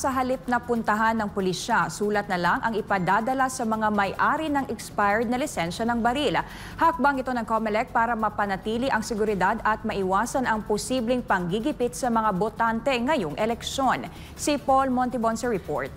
Sa halip na puntahan ng pulisya, sulat na lang ang ipadadala sa mga may-ari ng expired na lisensya ng baril. Hakbang ito ng COMELEC para mapanatili ang seguridad at maiwasan ang posibleng panggigipit sa mga botante ngayong eleksyon. Si Paul Montibon sa report.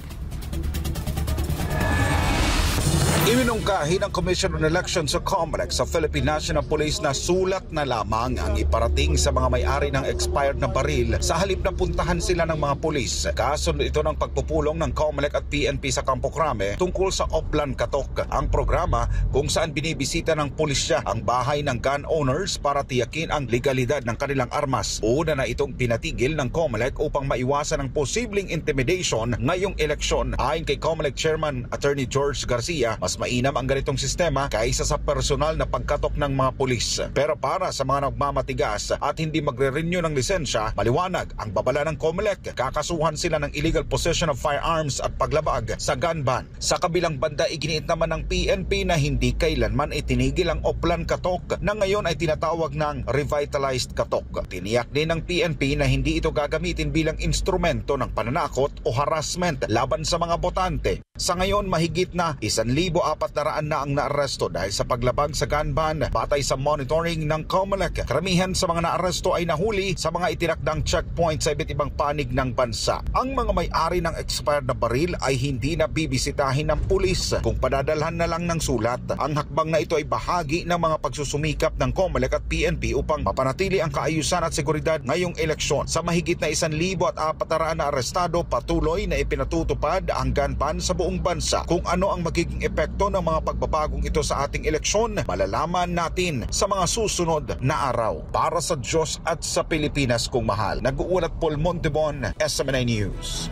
Iminungkahi ng Commission on Elections sa COMELEC sa Philippine National Police na sulat na lamang ang iparating sa mga may-ari ng expired na baril sa halip na puntahan sila ng mga pulis. Kasunod ito ng pagpupulong ng COMELEC at PNP sa Campo Crame tungkol sa Oplan Katok, ang programa kung saan binibisita ng pulisya ang bahay ng gun owners para tiyakin ang legalidad ng kanilang armas. Una na itong pinatigil ng COMELEC upang maiwasan ang posibleng intimidation ngayong eleksyon. Ayon kay COMELEC Chairman Attorney George Garcia, mas mainam ang ganitong sistema kaysa sa personal na pagkatok ng mga pulis. Pero para sa mga nagmamatigas at hindi magre-renew ng lisensya, maliwanag ang babala ng COMELEC. Kakasuhan sila ng illegal possession of firearms at paglabag sa gun ban. Sa kabilang banda, iginiit naman ng PNP na hindi kailanman itinigil ang Oplan Katok na ngayon ay tinatawag ng revitalized Katok. Tiniyak din ng PNP na hindi ito gagamitin bilang instrumento ng pananakot o harassment laban sa mga botante. Sa ngayon, mahigit na 1,400 na ang naaresto dahil sa paglabag sa gun ban. Batay sa monitoring ng COMELEC, karamihan sa mga naaresto ay nahuli sa mga itinakdang checkpoint sa iba't ibang panig ng bansa. Ang mga may-ari ng expired na baril ay hindi na bibisitahin ng pulis kung padadalhan na lang ng sulat. Ang hakbang na ito ay bahagi ng mga pagsusumikap ng COMELEC at PNP upang mapanatili ang kaayusan at seguridad ngayong eleksyon. Sa mahigit na 1,400 na arestado, patuloy na ipinatutupad ang gun ban sa buong bansa. Kung ano ang magiging epekto ng mga pagbabagong ito sa ating eleksyon, malalaman natin sa mga susunod na araw. Para sa Diyos at sa Pilipinas kong mahal, nag-uulat Paul Montibon, SMNI News.